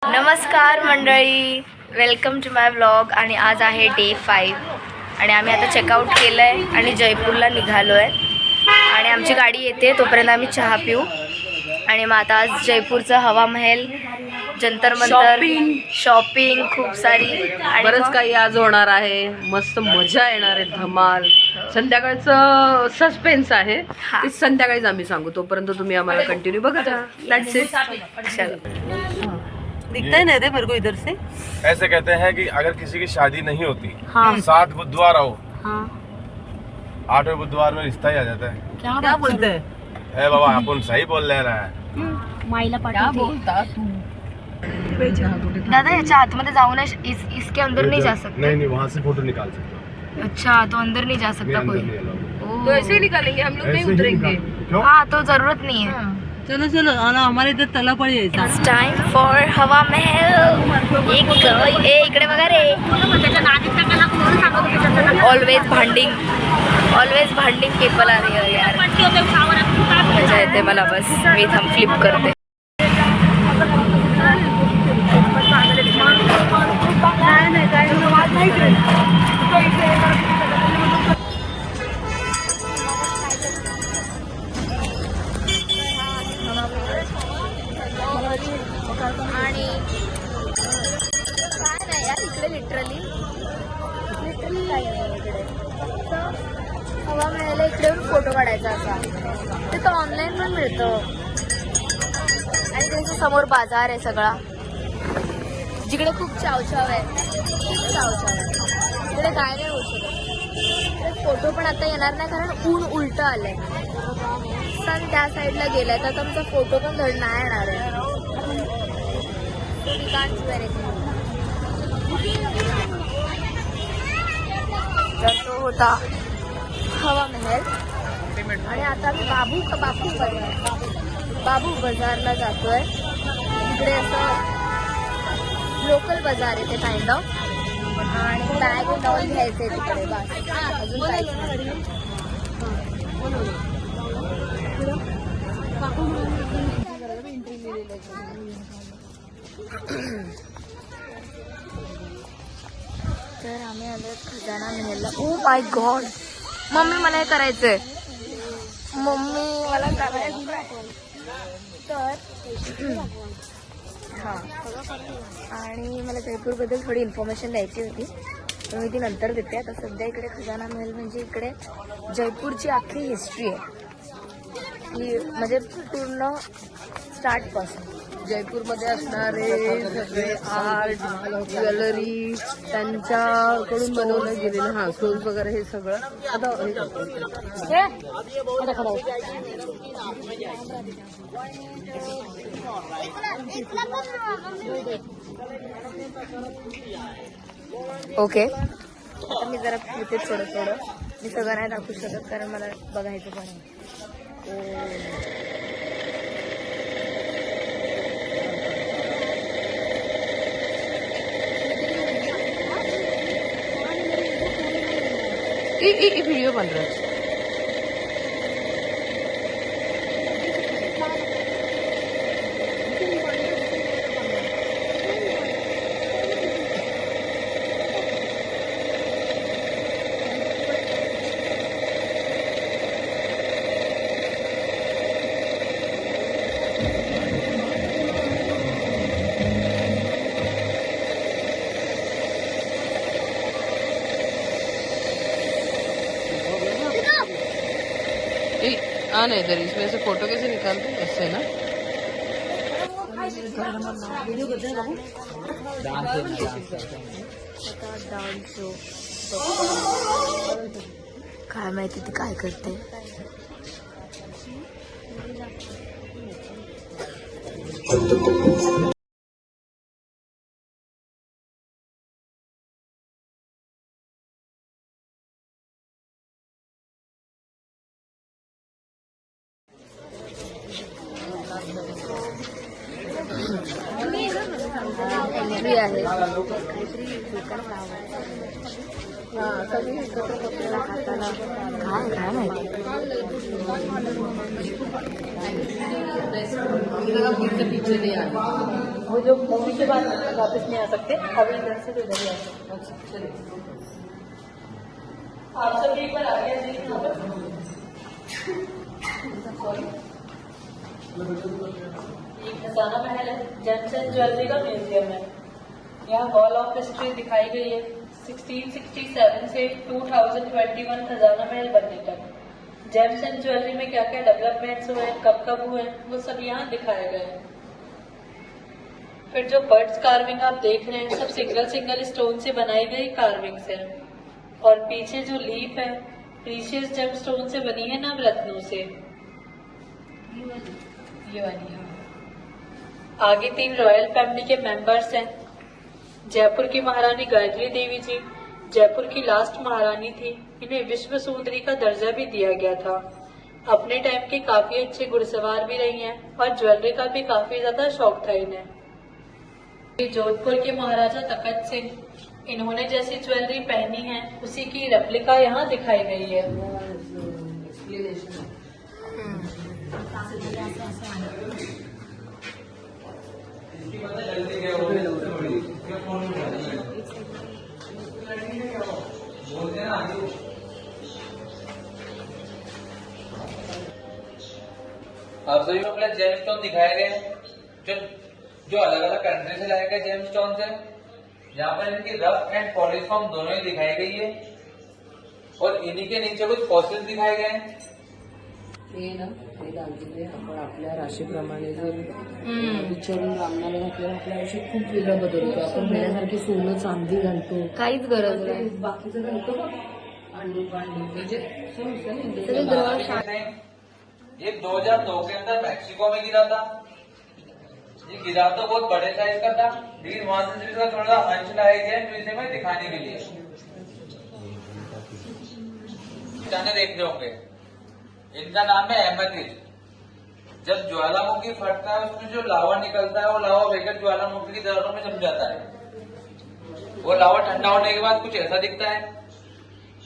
नमस्कार मंडळी, welcome to my vlog. आणि आज आहे डे 5 आणि आम्ही आता चेकआउट केलं आहे आणि जयपूरला निघालो आहे. आणि आमची गाडी येते तोपर्यंत आम्ही चहा पिऊ. आणि मग आता आज जयपूरचं हवा महल, जंतर मंतर, शॉपिंग खूप सारी आणि बरंच काही आज होणार आहे. मस्त मजा येणार आहे, धमाल. संध्याकाळचं सस्पेन्स आहे, ते संध्याकाळीच आम्ही सांगू. तोपर्यंत तुम्ही आम्हाला कंटिन्यू बघत राहा. That's it. दिखता है ना रे मेरे को इधर से. ऐसे कहते हैं कि अगर किसी की शादी नहीं होती, हाँ. 7 बुधवार आओ, हाँ. 8वें बुधवार में रिश्ता ही आ जाता है. क्या बोलते हैं? है बाबा, अपन सही बोल रहे हैं. माईला क्या बोलता तू? दादा याच्या आतमध्ये जाऊन इसके अंदर नहीं जा सकते. नहीं, वहाँ से फोटो निकाल सकते हो. अच्छा, तो अंदर नहीं जा सकता कोई. तो ऐसे ही निकालेंगे हम लोग, नहीं उतरेंगे. क्यों? हाँ, तो जरूरत नहीं है. चलो चलो, हमारे इधर तला पड़ी है. इट्स टाइम फॉर हवा महल. इकडे बघा रे. ऑलवेज भांडिंग पीपल आ रही है यार. मजा येते मला. बस मी इथं फ्लिप करते. आणि काय नाही यार, इकडे लिटरली काही नाही इकडे. हवा मिळायला इकडे फोटो काढायचा असा. ते तर ऑनलाईन पण मिळतं. आणि त्यांच्या समोर बाजार आहे सगळा, जिकडे खूप चावचाव आहे. इकडे काय नाही होऊ शकत. इकडे फोटो पण आता येणार नाही कारण ऊन उलटं आलंय. सन त्या साईडला गेलाय तर तुमचा फोटो पण धड नाही येणार आहे. तर तो होता हवा महल. आणि आता मी बाबू बाजारला जातोय. इकडे असं लोकल बाजार आहे ते काइंड ऑफ. आणि बॅग नॉल घ्यायचे तिकडे. बस अजून काहीच नाही. तर आम्ही आलो खजाना महलला. ओ माय गॉड मम्मी, मला हे करायचंय. तर हां, आणि मला जयपूरबद्दल थोडी इन्फॉर्मेशन द्यायची होती, तर मी ती नंतर देते. आता सध्या इकडे खजाना महल म्हणजे इकडे जयपूरची अख्खी हिस्ट्री आहे. ही म्हणजे पूर्ण स्टार्टपासून जयपूरमध्ये असणारे सगळे आर्ट, ज्वेलरी त्यांच्याकडून बनवलं गेलेलं. हा, सोल्स वगैरे हे सगळं आता ओके. आता मी जरा फिरते थोडं. मी सगळं नाही दाखवू शकत कारण मला बघायचं पण आहे. व्हिडिओ बन रहा है. हाँ नहीं, इधर इसमें से फोटो कैसे निकालते हैं? ऐसे ना. डान्स शो काय माहिती ती काय करते. एंट्री आहे. काय माहिती. वो जो मूवी के बाद वापस नहीं आ सकते, अभी इधर से तो इधर ही आ सकते. आप सब एक बार आगे देखिए. ये खजाना महल है, जेम्स एंड ज्वेलरी का म्यूजियम है. यहाँ वॉल ऑफ हिस्ट्री दिखाई गई है 1667 से 2021 खजाना महल बनने तक. जेम्स एंड ज्वेलरी में क्या क्या डेवलपमेंट्स हुए, कब कब हुए, वो सब यहाँ दिखाए गए हैं. फिर जो बर्ड्स कार्विंग आप देख रहे हैं, सब सिंगल सिंगल स्टोन से बनाई गई कार्विंग्स है. और पीछे जो लीफ है, प्रीशियस जेम स्टोन से बनी है नवरत्नों से. ये वाली है. आगे 3 रॉयल फैमिली के मेंबर्स हैं. जयपुर की महारानी गायत्री देवी जी जयपुर की लास्ट महारानी थी. इन्हें विश्व सुंदरी का दर्जा भी दिया गया था. अपने टाइम के काफी अच्छे घुड़सवार भी रही हैं और ज्वेलरी का भी काफी ज्यादा शौक था इन्हें. जोधपुर के महाराजा तखत सिंह, इन्होंने जैसी ज्वेलरी पहनी है उसी की रेप्लिका यहाँ दिखाई गई है. आप सभी को अपने जेमस्टोन दिखाए गए हैं जो अलग अलग कंट्री से लाए गए जेमस्टोन है. यहाँ पर इनकी रफ एंड पॉलिश फॉर्म दोनों ही दिखाई गई है और इन्हीं के नीचे कुछ फॉसिल्स दिखाए गए हैं. हे ना हे दागिने आपण आपल्या राशीप्रमाणे जर विचारून रांगणाला घातल्यावर आपलं आयुष्य खूप वेगळं बदलतो. आपण पहिल्यासारखी सोनं चांदी घालतो, काहीच गरज नाही. बाकीचं घालतो बघ, अंडू पांडू म्हणजे समजतं ना. ये 2002 के अंदर मैक्सिको में गिरा था. ये गिरा तो बहुत बड़े साइज का था, लेकिन वहां से इसका थोड़ा अंश लाया गया है म्यूजियम में दिखाने के लिए. जाने देख रहे होंगे, इनका नाम है एमेथिस्ट. जब ज्वालामुखी फटता है उसमें जो लावा निकलता है वो लावा बहकर ज्वालामुखी की दरारों में जम जाता है. वो लावा ठंडा होने के बाद कुछ ऐसा दिखता है.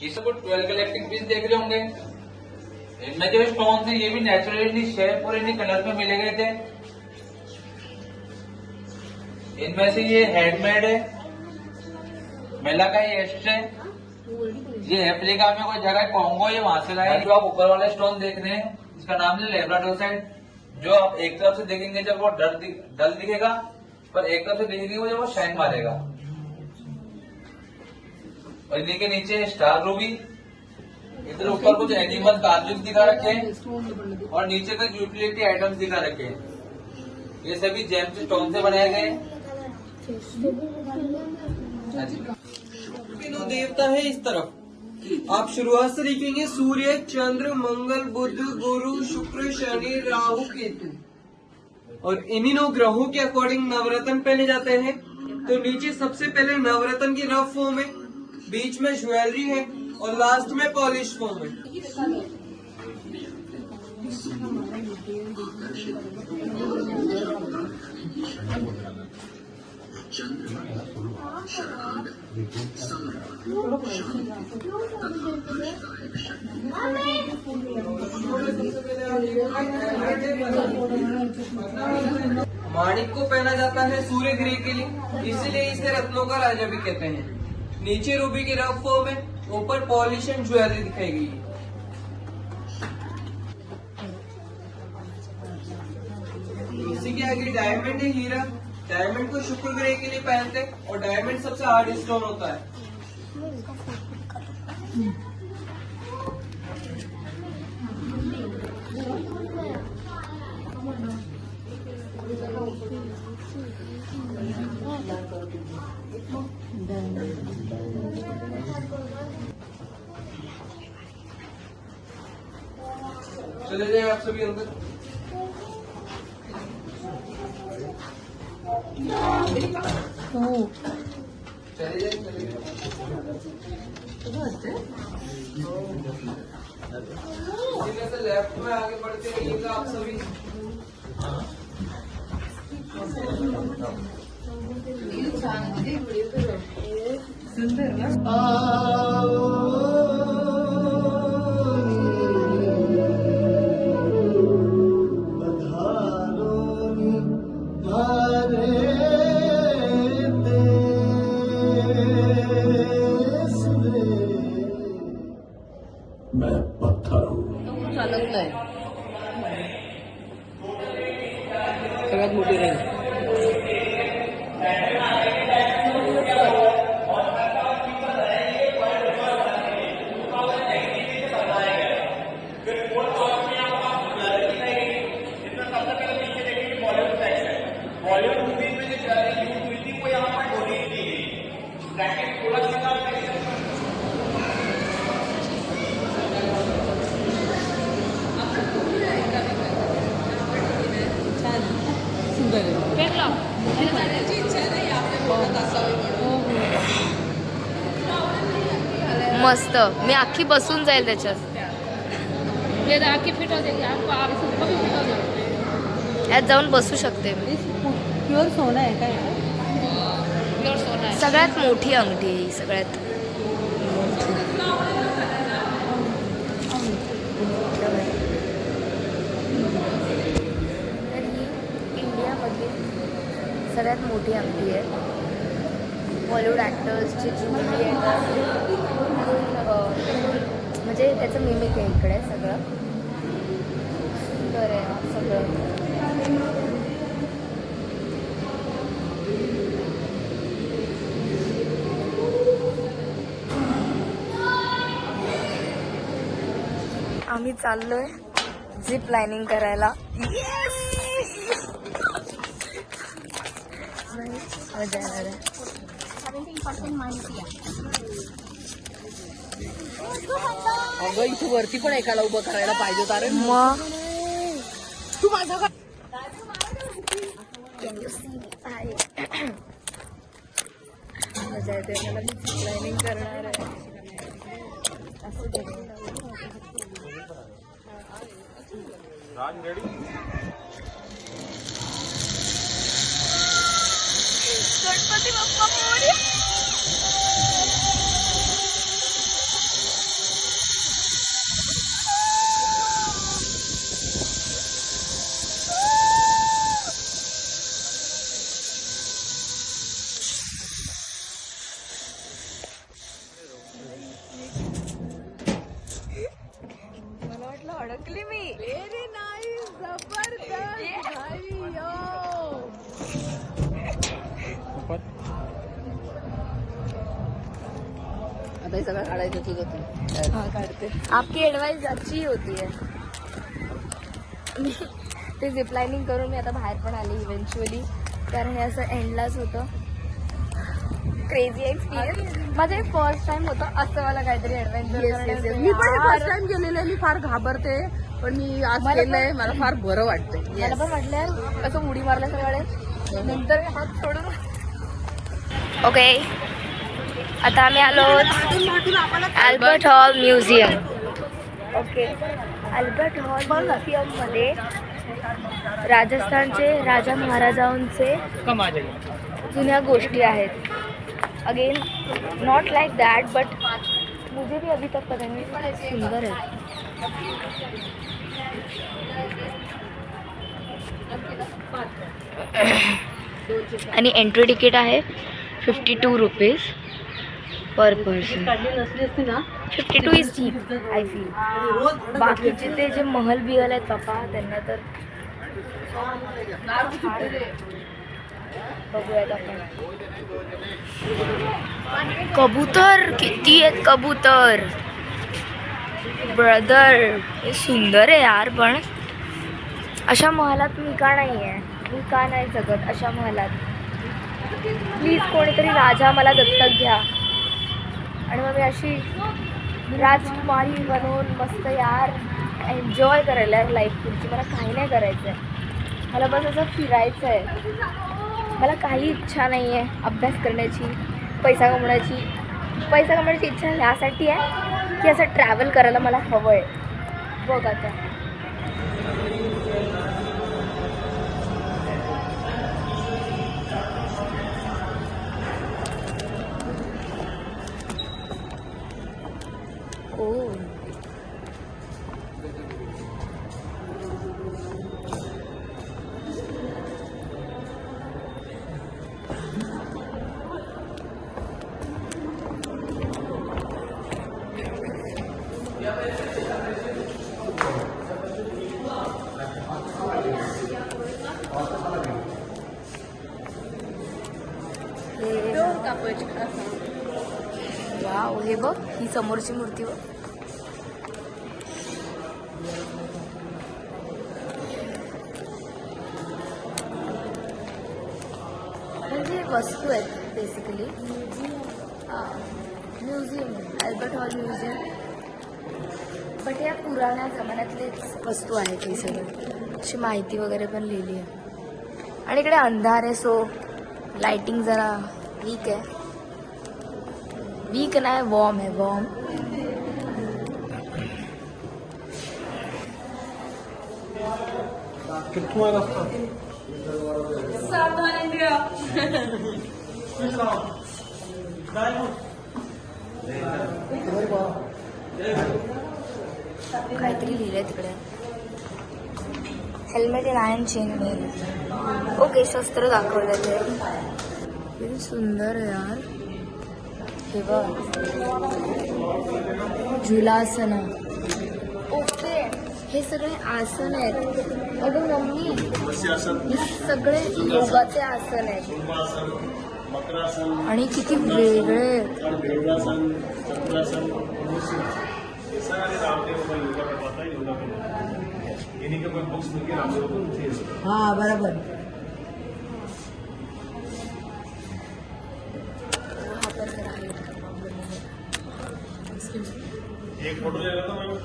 इसे कुछ 12 कलेक्टिंग पीस देख रहे होंगे. इनमें जो स्टोन थे ये भी नेचुरली शेप और इन्हीं कलर में मिले गए थे. इनमें से ये हैंडमेड है, मेला का ये एस्ट्रे, ये अफ्रीका में कोई जगह कॉन्गो, ये वहां से लाए. जो आप ऊपर वाले स्टोन देख रहे हैं इसका नाम है लेब्राडोसाइट. जो आप एक तरफ से देखेंगे जब वो डल दिखेगा, पर एक तरफ से देखेंगे वो जब वो शाइन मारेगा. और इन्हीं के नीचे स्टार रूबी, इधर ऊपर कुछ एनिमल कार्विंग दिखा रखे हैं और नीचे कुछ यूटिलिटी आइटम्स दिखा रखे हैं. ये सभी जेम्स स्टोन से बनाए गए हैं. तीनों देवता है इस तरफ. आप शुरुआत से देखेंगे सूर्य, चंद्र, मंगल, बुध, गुरु, शुक्र, शनि, राहु, केतु. और इन्हीं 9 ग्रहों के अकॉर्डिंग नवरत्न पहने जाते हैं. तो नीचे सबसे पहले नवरत्न की रफ फॉर्म है, बीच में ज्वेलरी है और लास्ट में पॉलिश फॉर्म है. माणिक को पहना जाता है सूर्य ग्रह के लिए, इसलिए इसे रत्नों का राजा भी कहते हैं. नीचे रूबी की रफ फॉर्म है, ऊपर पॉलिश एंड ज्वेलरी दिखाई गई है. इसी के आगे डायमंड है, हीरा. डायमंड को शुक्र ग्रह के लिए पहनते हैं और डायमंड सबसे हार्ड स्टोन होता है. चले जाए आप सभी अंदर. चले जाए, चले जाए. इनमें से लेफ्ट में आगे बढ़ते रहिएगा आप सभी. सुंदर ना. चालत नाही. सगळ्यात मोठी रेंज. मस्त. मी अख्खी बसून जाईल त्याच्यात. यात जाऊन बसू शकते मी. प्युअर सोनं आहे काय? सगळ्यात मोठी अंगठी आहे ही, सगळ्यात तर ही इंडियामधली सगळ्यात मोठी अंगठी आहे. बॉलिवूड ॲक्टर्सची जी मुली आहेत म्हणजे त्याचं मिमिक आहे इकडे सगळं. सुंदर आहे सगळं. आम्ही चाललोय झिप लाईनिंग करायला. मजा येणार आहे. अगं इथे वरती पण एकाला उभं करायला पाहिजे होतं. अरे मग तू माझा का? मजा येते. मला मी झिप लाईनिंग करणार आहे. असं गणपती बाप्पा मोरया. मला वाटलं अडकली मी. Very nice. जबरदस्त. आता हे सगळं काढायचं तुझं तू. हाँ काटते. आपकी एडवाइस अच्छी होती है. मी ते झिपलाइनिंग करून मी आता बाहेर पण आली इव्हेंच्युअली, कारण हे असं एंडलाच होतं. Crazy experience. माझं हे फर्स्ट टाइम होतं असं मला काहीतरी ॲडव्हेंचर. मी पण फर्स्ट टाइम गेलेले. मी फार घाबरते पण मी आज केलंय. मला फार बरं वाटतंय. मला पण वाटलं कसं उडी मारल्या सगळे, नंतर हात सोडून. ओके, आता आम्ही आलो Albert hall museum. Okay, Albert hall म्युझियममध्ये राजस्थानचे राजा महाराजांचे जुन्या गोष्टी आहेत. Again not like that, but मुझे भी अभी तक पता नहीं. सुंदर है. आणि एंट्री तिकीट आहे 52 rupees per person. 52 is cheap I feel. बाकीचे ते जे महल बिहल आहेत बापा, त्यांना तर बघूयात आपण. कबूतर किती आहेत कबूतर ब्रदर. हे सुंदर आहे यार, पण अशा महालात मी का नाही आहे. मी का नाही जगत अशा महालात. प्लीज कोणीतरी राजा मला दत्तक घ्या आणि मग मी अशी राजकुमारी बनवून मस्त यार एन्जॉय करायला लाईफ पुढची. मला काही नाही करायचं आहे. मला बस असं फिरायचं आहे. मला काही इच्छा नाही आहे अभ्यास करण्याची, पैसा कमवण्याची इच्छा ह्यासाठी आहे की असं ट्रॅव्हल करायला मला हवं आहे. बघ आता कापायची वाव, हे बघ ही समोरची मूर्ती बघ. म्हणजे वस्तू आहेत basically. Museum, Albert hall museum. But या पुराण्या जमान्यातलेच वस्तू आहेत हे सगळं. अशी माहिती वगैरे पण लिहिली आहे. आणि इकडे अंधार आहे, सो लाइटिंग जरा वीक आहे. वीक नाही, वॉर्म आहे, वॉर्म. सावधान इंडिया. काहीतरी लिहिलंय तिकडे. Helmet in iron chain mill. Okay, शस्त्र दाखवलं ते. किती सुंदर आहे यार. हे बघ, झुलासन. ओके, हे सगळे आसन आहेत. अगं मम्मी, हे सगळे योगाचे आसन आहेत. आणि किती वेगळे. हाँ बराबर. एक फोटो ले लेता हूँ.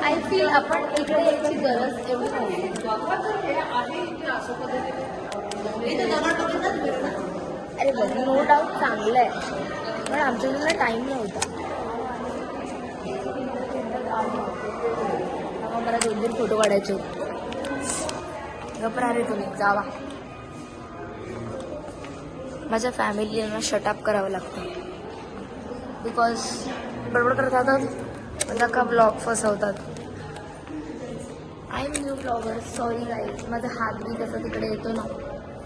आय फील आपण इकडे यायची गरज एवढी नव्हती. अरे बघ, नो डाऊट चांगलं आहे, पण आमच्याकडे टाइम नव्हता. मला 2-3 फोटो काढायचे होते. गप्पा रे तुम्ही, जावा. माझ्या फॅमिलीला शटअप करावं लागतं बिकॉज बडबड करत राहतात, माझा का ब्लॉग फसवतात. I am new blogger, sorry guys. माझा हात बी कसा तिकडे येतो ना,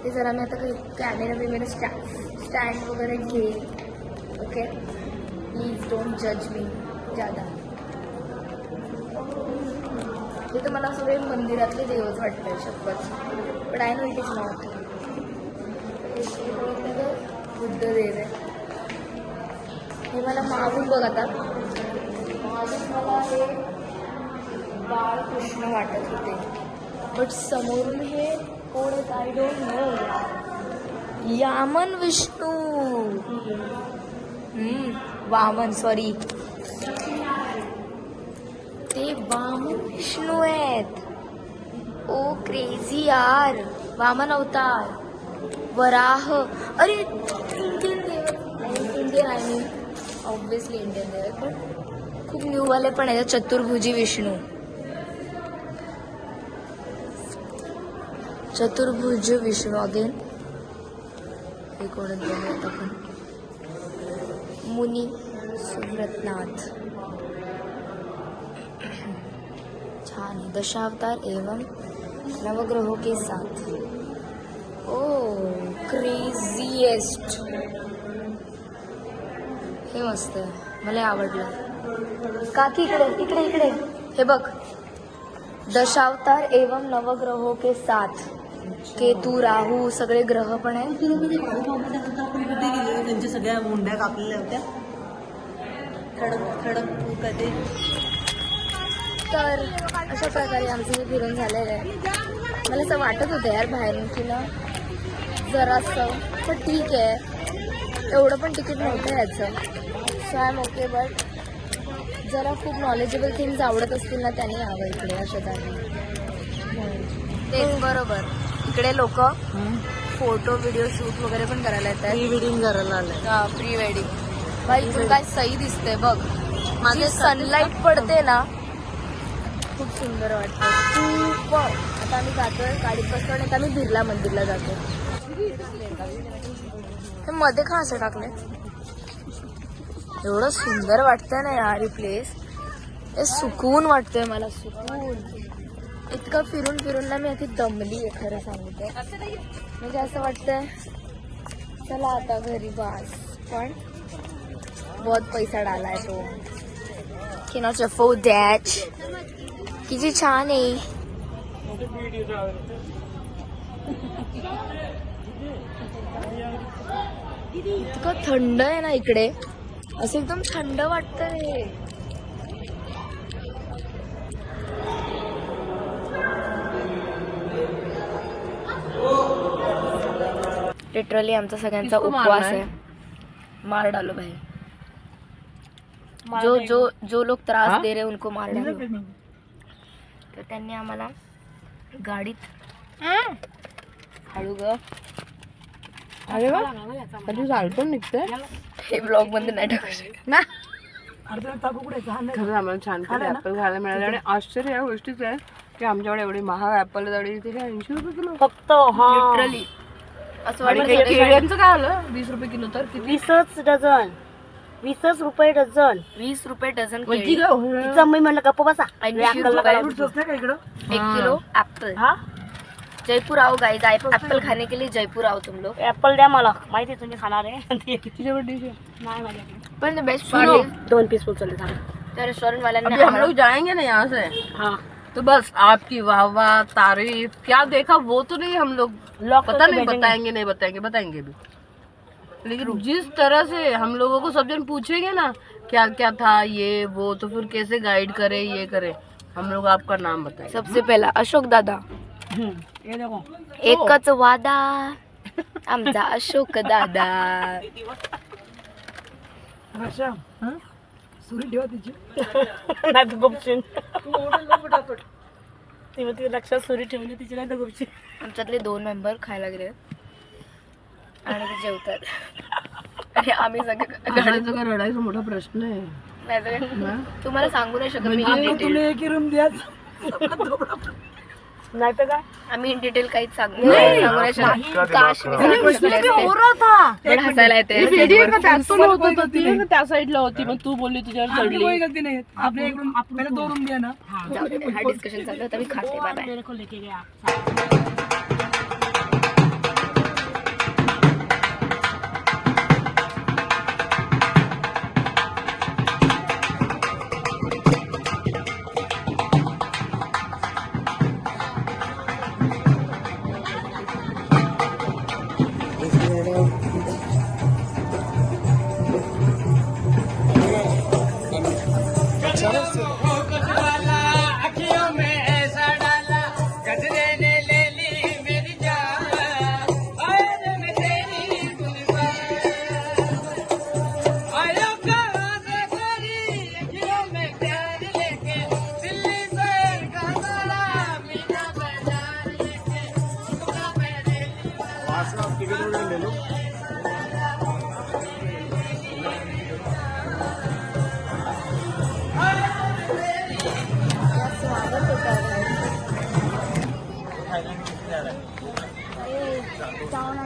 ते जरा मी आता काही कॅमेरा स्टँड वगैरे घेईन. ओके, प्लीज डोंट जज मी ज्यादा. हे तर मला सगळे मंदिरातले देवच वाटतंय शपथ, पण I know it is not. बुद्धदेव आहे हे. मला मागून बघ आता, मागून मला हे बाळकृष्ण वाटत होते, बट समोरून हे कोण आहेत आय डोंट नो. यामन विष्णू, वामन, सॉरी, ते वामन विष्णू आहेत. ओ क्रेझी यार. वामन अवतार, वराह. अरे इंडियन देव, Indian I mean obviously Indian देव, पण खूप न्यूवाले पण आहे. चतुर्भुजी विष्णू, चतुर्भुज विष्णू अगेन. हे कोण देव आपण? मुनी सुव्रतनाथ. छान. दशावतार एवं नवग्रहों के साथ. ओ क्रेझीएस्ट. हे मस्त आहे, मला आवडलं. काकी इकडे इकडे इकडे हे बघ. दशावतार एवं नवग्रहों के साथ. केतू, राहू, सगळे ग्रह पण आहेत. आपण कुठे गेलो, त्यांच्या सगळ्या मुंड्या कापलेल्या होत्या. खडक खडक कधी. तर अशा प्रकारे आमचं हे फिरून झालेलं आहे. मला असं वाटत होतं यार बाहेरून की ना जरासं, पण ठीक आहे, एवढं पण तिकीट नव्हतं याचं. So I am okay. But जरा खूप नॉलेजेबल थिंग्स आवडत असतील ना, त्याने यावं इकडे अशा जागी. तेच बरोबर. इकडे लोक फोटो व्हिडिओ शूट वगैरे पण करायला येतात. प्री वेडिंग करायला आलंय. Pre wedding. भाई इकडे काय सही दिसते बघ. माझे सनलाईट पडते ना, खूप सुंदर वाटतं. खूप. आता आम्ही जातोय, गाडीत बसतो आणि आता आम्ही बिर्ला मंदिरला जातो. हे मध्ये का असं टाकलंय? एवढं सुंदर वाटतंय ना यार ही प्लेस. हे सुकून वाटतंय मला, सुकून. इतकं फिरून फिरून ना मी आधी दमली आहे खरं सांगते. म्हणजे असं वाटतंय चला आता घरी बस. पण बहुत पैसा डालाय तो. की नॉट अफोर्ड दॅट. किती छान आहे. इतकं थंड आहे ना इकडे, असं एकदम थंड वाटतं रे. लिटरली आमचा सगळ्यांचा उपवास आहे. मार डालो भाई, जो लोग त्रास दे रहे उनको मार डालो. तर त्यांनी आम्हाला गाडीत हळू ग अरे वा तू झाड पण निघतंय. हे ब्लॉग मध्ये नाही टाकू शकत ना खरंच आम्हाला छानपैकी ऍपल खायला मिळाले आणि आश्चर्य या गोष्टीच आहे की आमच्याकडे एवढी महाग ऍपल झाडी तिथे 80 रुपये किलो फक्त लिटरली असं आणि वाटतं केळ्यांचं काय आलं 20 रुपये किलो तर किती 20 डझन 20 रुपये डझन. 20 रुपये डझन वरती केळी, गं. तिचा मी म्हणलं गप्प बसा 80 रुपये का इकडं 1 किलो एप्पल. हा जयपुर आओ गाइस, एप्पल खाने के लिए जयपुर आओ तुम लोग. ऍपल द्या मला, माहिती आहे तुम्ही खाणार आहे. तुझ्यावर डिश है नाही माझ्याकडे. पण बेस्ट सुनो. पार्टी 2 पीस उचलले झालं. त्या रेस्टोरेंट वाल्यांनी अभी हम आम्हाला लोग जाएंगे ना यहाँ से हा तो बस आपकी वाह वाह तारीफ क्या देखा वो तो नहीं हम लोग लॉक पता नहीं बताएंगे नहीं बताएंगे बताएंगे भी, लेकिन जिस तरह से हम लोगों को सब जन पूछेंगे ना क्या क्या था ये वो तो फिर कैसे गाइड करे ये करे, हम लोग आपका नाम बताएंगे. सबसे पहिला अशोक दादा, हे देखो एकच वादा आमचा अशोक दादा. नाही तर गुपचून ती लक्षात सुरी ठेवली तिची, नाही तर गुपचून. आमच्यातले 2 मेंबर खायला गेले आणि ते जेवतात आणि आम्ही सगळे गाण्याचा का रडायचा मोठा प्रश्न आहे. नाही तर काय, तुम्हाला सांगू नाही शकत मी in detail. नाही तर काय आम्ही इन डिटेल काहीच सांगू नाही शकत. काश मी सांगू शकले असते. पण हसायला येते. त्यात पण होत होतं ती त्या साईडला होती मग तू बोलली तुझ्यावर चढली. जाऊ दे, हा डिस्कशन चालू होता. मी खाते. Bye bye. मेरे को लेके गया.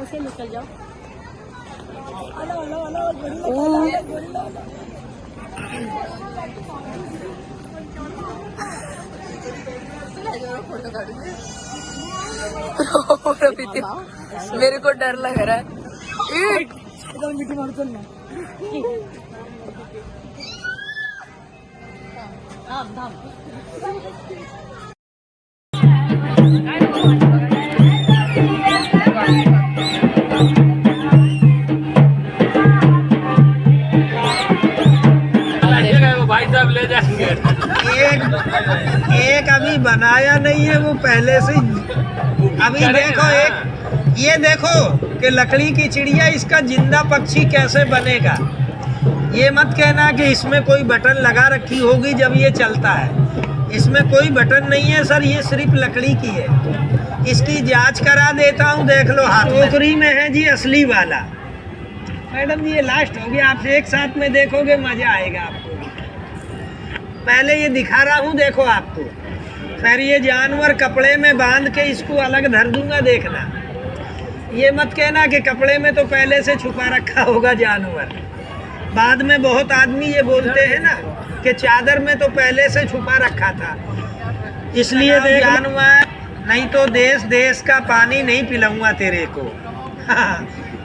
ऐसे निकल जाओ. मेरे को डर लग रहा है. भाई साहब ले जाएंगे. एक अभी बनाया नहीं है, वो पहले से अभी देखो. एक ये देखो कि लकड़ी की चिड़िया, इसका जिंदा पक्षी कैसे बनेगा. ये मत कहना कि इसमें कोई बटन लगा रखी होगी जब ये चलता है. इसमें कोई बटन नहीं है सर, ये सिर्फ लकड़ी की है. इसकी जांच करा देता हूँ, देख लो हाथ में. टोकरी में है जी असली वाला. मैडम जी ये लास्ट हो गया, आप एक साथ में देखोगे मजा आएगा आपको. पहले ये दिखा रहा हूँ, देखो आपको. फिर ये जानवर कपड़े में बांध के इसको अलग धर दूंगा, देखना. ये मत कहना कि कपड़े में तो पहले से छुपा रखा होगा जानवर. बाद में बहुत आदमी ये बोलते हैं ना कि चादर में तो पहले से छुपा रखा था, इसलिए जानवर. नहीं तो देश देश का पानी नहीं पिलाऊंगा तेरे को.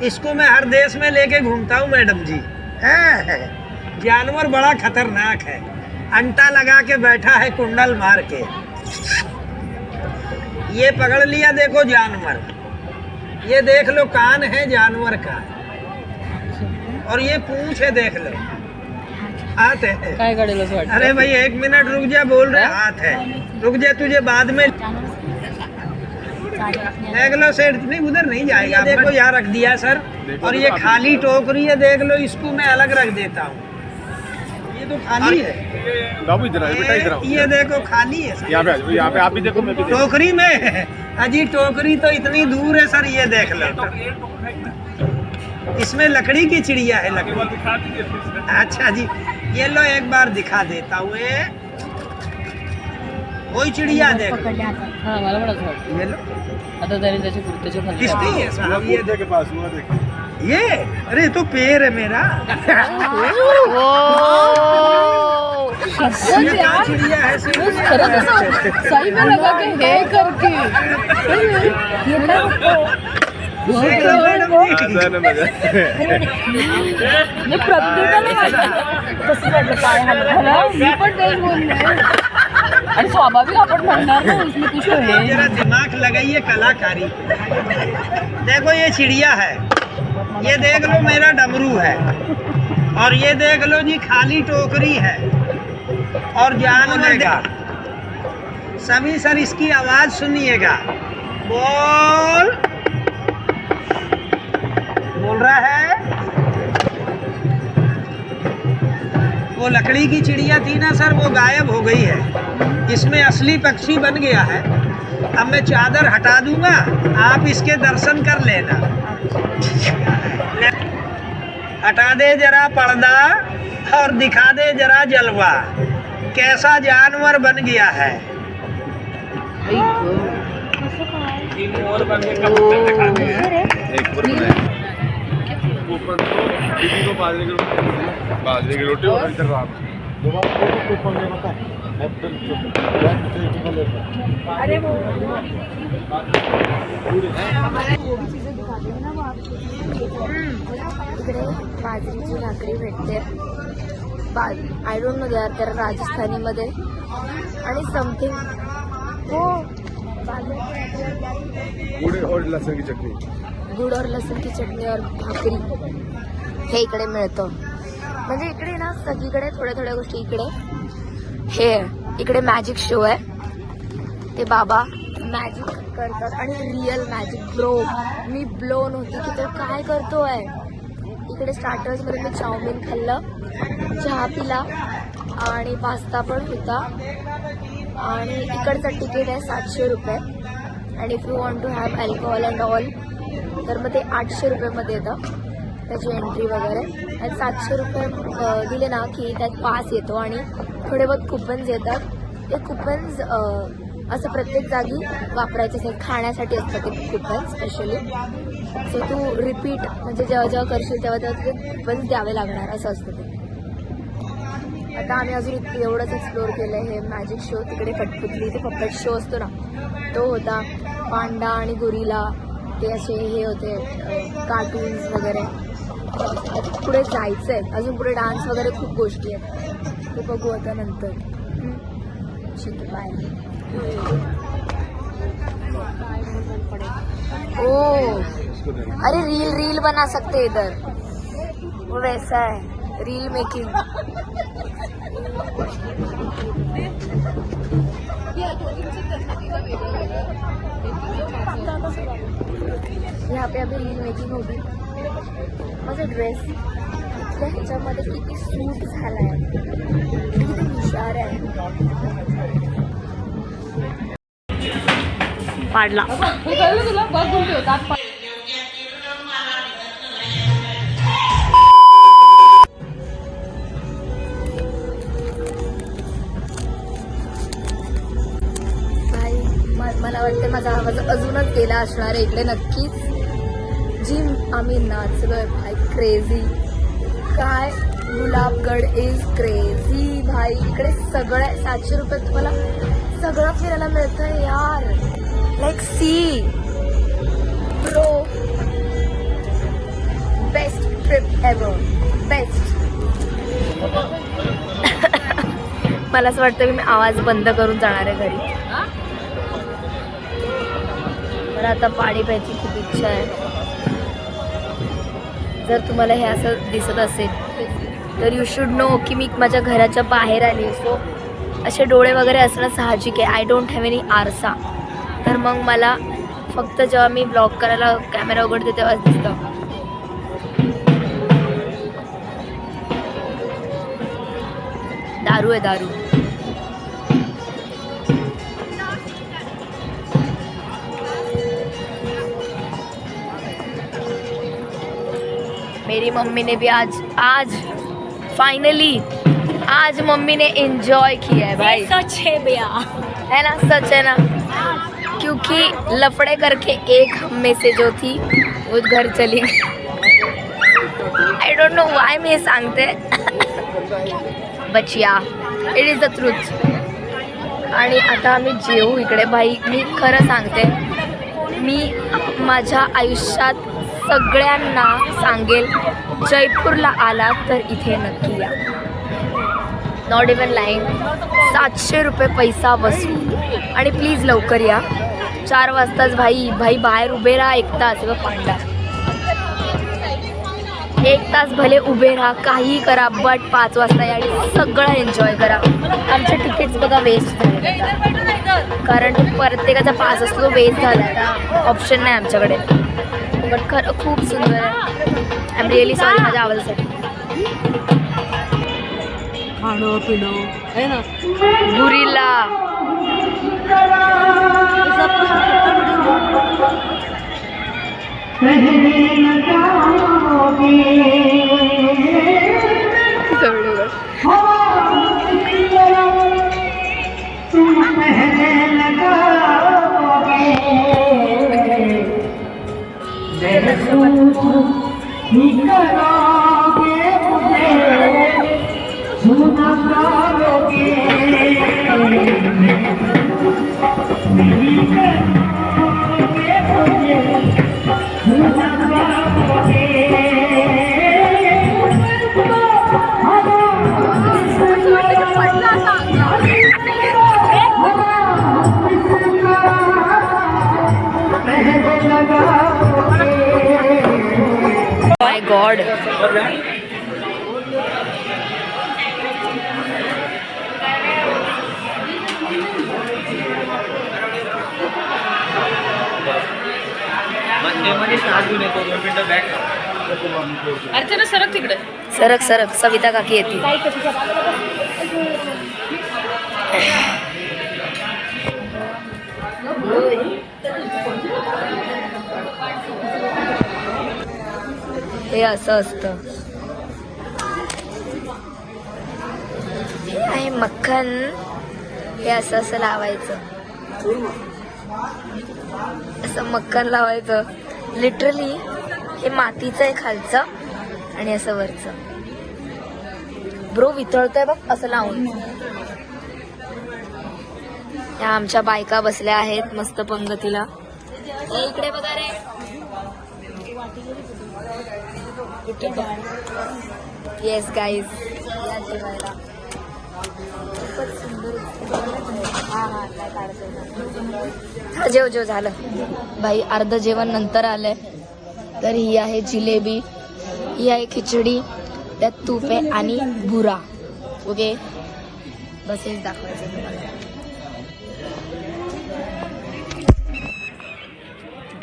इसको मैं हर देश में लेके घूमता हूँ मैडम जी. है जानवर बड़ा खतरनाक है. अंटा लगा के बैठा है कुंडल मार के. ये पकड़ लिया, देखो जानवर, ये देख लो कान है जानवर का, और ये पूंछ है, देख लो हाथ है। काय काढेल असं वाटतं? अरे भाई 1 मिनट रुक जा, बोल रहे हाथ है, रुक जा, तुझे बाद में देख लो सेठ, नहीं उधर नहीं जाएगा। देखो यहाँ रख दिया सर, और ये खाली टोकरी है, देख लो, इसको मैं अलग रख देता हूँ, ये तो खाली है। बाबू इधर आओ बेटा, इधर आओ। ये देखो खाली है सर। यहाँ पे आ जाओ, यहाँ पे आप भी देखो, मैं भी देखो। टोकरी में है अजी, टोकरी तो इतनी दूर है सर, ये देख लो, इसमें लकड़ी की चिड़िया है, लकड़ी। अच्छा जी, ये लो एक बार दिखा देता हूँ, ये वही चिड़िया देखो, हा मला पण असं वाटतं. ये लो, आता त्याने त्याच्या कुर्त्याच्या खाली किसकी है साहब ये? के पास हुआ देखो। ये अरे तो पैर है मेरा। ये क्या चिड़िया है सर? खरंच असं सही में लगा के हे करके म्हणजे प्रत्येकाला कसं वाटलं पाय हलवायला. मी पण तेच बोलले आणि स्वाभाविक आपण म्हणणार ना उसमें कुछ तो है. मेरा दिमाग लगाइए कलाकारी। देखो ये चिड़िया है, ये देख लो मेरा डमरू है, और ये देख लो जी खाली टोकरी है, और जानवर का सभी सर इसकी आवाज सुनिएगा। बोल बोल रहा है। वो लकड़ी की चिड़िया थी ना सर, वो गायब हो गई है, इसमें असली पक्षी बन गया है। अब मैं चादर हटा दूंगा, आप इसके दर्शन कर लेना। हटा दे जरा पर्दा और दिखा दे जरा जलवा, कैसा जानवर बन गया है। और बन के कब तक दिखाने हैं? एक पूरा ऊपर दीदी को बाजरे की रोटी और इधर रात अरे वो इकडे बाजरीची भाकरी भेटते, आय डोंट नो त्याला राजस्थानीमध्ये, आणि समथिंग हो गुड़ और लहसुन की चटनी, गुड़ और लसूण की चटणी और भाकरी हे इकडे मिळतं. म्हणजे इकडे ना सगळीकडे थोड्या थोड्या गोष्टी इकडे हे इकडे मॅजिक शो आहे, ते बाबा मॅजिक करतात आणि रिअल मॅजिक. मी ब्लोन होती की तो काय करतोय. इकडे स्टार्टर्समध्ये मी चाऊमिन खाल्लं, चहा पिला आणि पास्ता पण होता, आणि इकडचं तिकीट आहे 700 रुपये, आणि if you want to have alcohol and all तर मग ते 800 रुपयेमध्ये येतं त्याची एंट्री वगैरे. आणि 700 रुपये दिले ना की त्यात पास येतो आणि थोडे बहुत कुपन्स येतात. ते कुपन्स असं प्रत्येक जागी वापरायचे असतात, खाण्यासाठी असतात ते कुपन स्पेशली. सो तू रिपीट म्हणजे जेव्हा जेव्हा करशील तेव्हा तेव्हा ते कुपन्स द्यावे लागणार असं असतं ते. आता आम्ही अजून एवढंच एक्सप्लोअर केलं आहे. हे मॅजिक शो तिकडे कठपुतली ते पप्पेट शो असतो ना तो होता, पांडा आणि गोरिला ते असे हे होते कार्टून्स वगैरे. पुढे जायचं आहे अजून, पुढे डान्स वगैरे खूप गोष्टी आहेत, ते बघू आता नंतर. ठीक आहे, बाय. ओ अरे रील बना सकते इधर, वो वैसा है रील मेकिंग. यहाँ पे अभी रील मेकिंग होगी. माझा ड्रेस इथल्या ह्याच्यामध्ये किती सूट झाला आहे, किती हुशार आहे. पाडला तुला बघ गुंडी होतात. मला वाटतं माझा आवाज अजूनच गेला असणार आहे इकडे नक्कीच. जी आम्ही नाचलोय भाई, क्रेझी. काय गुलाबगड इज क्रेझी भाई. इकडे सगळं 700 रुपये तुम्हाला सगळं फिरायला मिळतं यार. Like see bro, best trip ever, best. मला असं वाटतं की मी आवाज बंद करून जाणार आहे घरी. मला आता पाणी प्यायची खूप इच्छा आहे. जर तुम्हाला हे असं दिसत असेल तर यू शुड नो की मी माझ्या घराच्या बाहेर आली. सो असे डोळे वगैरे असणं साहजिक आहे. आय डोंट हॅव एनी आरसा. तर मग मला फक्त जेव्हा मी ब्लॉग करायला कॅमेरा उघडते तेव्हाच दिसतं. दारू आहे दारू. मेरी मम्मी ने भी आज फाइनली आज मम्मी ने एंजॉय किया है भाई. सच है भैया. है ना, सच है ना. क्योंकि लफड़े करके एक हम में से जो थी वो घर चली गई. आई डोंट नो वाय मी हे सांगते बट या इट इज द ट्रूथ. आणि आता आम्ही जेवू इकडे. भाई मी खरं सांगते, मी माझ्या आयुष्यात सगळ्यांना सांगेल जयपूरला आला तर इथे नक्की या. Not even line. 700 रुपये पैसा वसूल. आणि प्लीज लवकर या. 4 वाजताच भाई बाहेर उभे राहा 1 तास. व पांडा 1 तास भले उभे राहा, काहीही करा, बट 5 वाजता या आणि सगळं एन्जॉय करा. आमचे तिकीट्स बघा वेस्ट झाले कारण प्रत्येकाचा पास असतो तो वेस्ट झाला. आता ऑप्शन नाही आमच्याकडे. बट खरं खूप सुंदर आहे. आय एम रिअली सॉरी माझ्या आवाजासाठी. खाणं पिणं है ना. गुरिल्ला माय गॉड. अर्चना सरक तिकडे. सरक सरक. सविता काकी येते. हे असं असतं. हे आहे मक्खन. हे असं असं लावायचं. असं मक्खन लावायचं. लिटरली हे मातीचं आहे खालचं आणि असं वरचं. ब्रो वितळतंय बघ असं लावून. या आमच्या बायका बसल्या आहेत मस्त पंगतीला. इकडे बघा रे. येस गाईज या जेवायला. खूपच सुंदर. काय काढतोय. जेव जेव झालं भाई. अर्ध जेवण नंतर आलंय. तर ही आहे जिलेबी, ही आहे खिचडी, त्यात तूप आहे आणि बुरा. ओके बस हेच दाखवायचं तुम्हाला.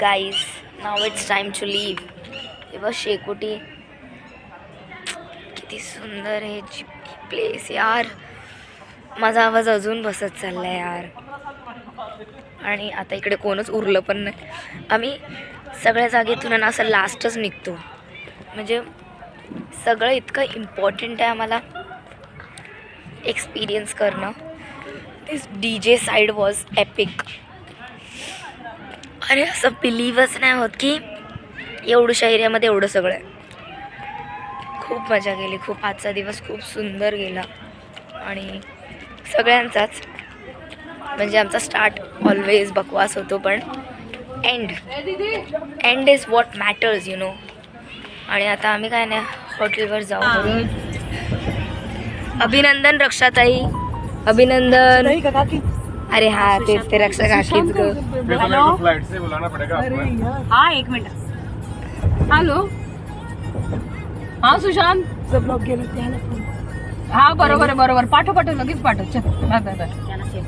Guys now it's time to leave. हे बघ शेकोटी. किती सुंदर आहे प्लेस यार. माझा आवाज अजून बसत चाललाय यार. आणि आता इकडे कोणच उरलं पण नाही. आम्ही सगळ्या जागेतून ना असं लास्टच निघतो. म्हणजे सगळं इतकं इम्पॉर्टंट आहे आम्हाला एक्सपिरियन्स करणं. दिस DJ साईड वॉज एपिक. अरे असं बिलीवच नाही होत की एवढ्या एरियामध्ये एवढं सगळं आहे. खूप मजा गेली. खूप आजचा दिवस खूप सुंदर गेला. आणि सगळ्यांचाच म्हणजे आमचा स्टार्ट ऑलवेज बकवास होतो पण end is what matters you know. आणि आता आम्ही काय नाही हॉटेलवर जाऊ. अभिनंदन रक्षाताई. अभिनंदन. अरे हा तेच ते रक्षा काकीच ग. फिर तो मेरे को फ्लाइट से बुलाना पड़ेगा आपको. हाँ 1 मिनट. हॅलो. हा सुशांत. हा बरोबर आहे बरोबर. पाठव लगेच पाठव. चल बाय बाय बाय.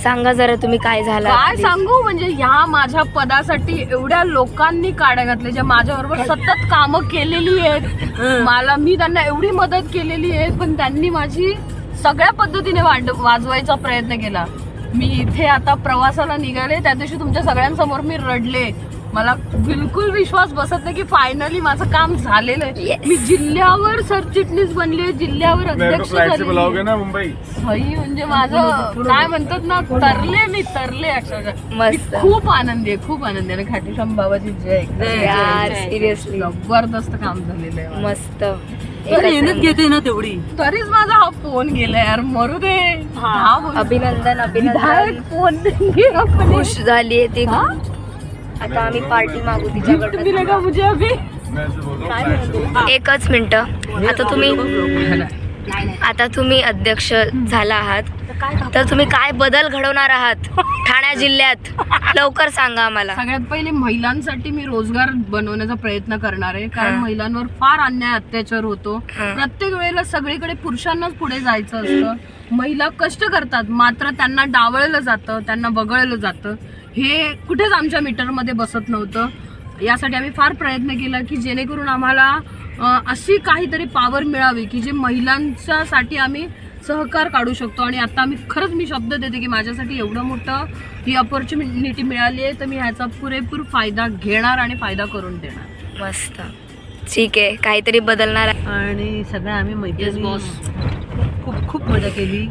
सांगा जरा तुम्ही काय झालं. काय सांगू म्हणजे ह्या माझ्या पदासाठी एवढ्या लोकांनी काड्या घातल्या ज्या माझ्याबरोबर सतत कामं केलेली आहेत. मी त्यांना एवढी मदत केलेली आहे पण त्यांनी माझी सगळ्या पद्धतीने वाजवायचा प्रयत्न केला. मी इथे आता प्रवासाला निघाले त्या दिवशी तुमच्या सगळ्यांसमोर मी रडले. मला बिलकुल विश्वास बसत नाही की फायनली माझं काम झालेलं आहे. Yes. मी जिल्ह्यावर सरचिटणीस बनले, जिल्ह्यावर मेरे को अध्यक्ष फ्लाइट से झाले. बुलाओगे ना मुंबई. सही म्हणजे माझं काय म्हणतात ना तरले अक्षरशः. मस्त. मी खूप आनंदी आहे आणि खाटूश्याम बाबाची जय. यार सिरियसली जबरदस्त काम झालेलं आहे. मस्त. मेहनत घेते ना तेवढी. तरीच माझा हा फोन गेला यार. मरू दे. हा बोल. अभिनंदन विधायक फोन देंगे अपने. खुश झाली ती. आता आम्ही पार्टी मागू गिफ्ट मिलेगा तिच्याकडे. मुझे अभी. मैं ऐसे बोल रहा हूँ फ्लाइट से. एकच मिनिट. आता तुम्ही अध्यक्ष झाला आहात तर तुम्ही काय बदल घडवणार आहात ठाणे जिल्ह्यात लवकर सांगा आम्हाला. सगळ्यात पहिले महिलांसाठी मी रोजगार बनवण्याचा प्रयत्न करणार आहे कारण महिलांवर फार अन्याय अत्याचार होतो. प्रत्येक वेळेला सगळीकडे पुरुषांनाच पुढे जायचं असतं. महिला कष्ट करतात मात्र त्यांना डावळलं जातं, त्यांना वगळलं जातं. हे कुठेच आमच्या मीटरमध्ये बसत नव्हतं. यासाठी आम्ही फार प्रयत्न केला की जेणेकरून आम्हाला अशी काहीतरी पॉवर मिळावी की जे महिलांच्यासाठी आम्ही सहकार काढू शकतो. आणि आता मी शब्द देते की माझ्यासाठी एवढं मोठं ही अपॉर्च्युनिटी मिळाली आहे तर मी ह्याचा पुरेपूर फायदा घेणार आणि फायदा करून देणार. मस्त. ठीक आहे काहीतरी बदलणार. आणि सगळ्या आम्ही मैत्रिणी खूप खूप मजा केली.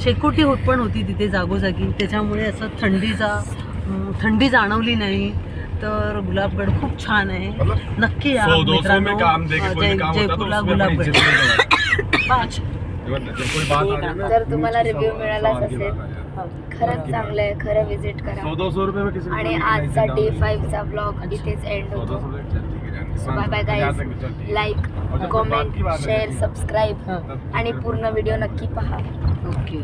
शेकोटी होत पण होती तिथे जागोजागी त्याच्यामुळे असं थंडी जाणवली नाही. तर गुलाबगड खूप छान आहे. नक्की या 100-200 में काम देके कोई काम होता तो जयपूरला उसमें अपनी गुलाबगड. इज्जत नहीं जब कोई बात आ रही ना जर तुम्हाला रिव्ह्यू मिळालाच असेल खरंच चांगलं आहे. खरं विजिट करा. 100-200 रुपये में किसी आणि आजचा डे 5 चा ब्लॉग इथेच एंड होतो. Bye bye guys. Like, comment, share, subscribe आणि पूर्ण व्हिडिओ नक्की पहा. ओके.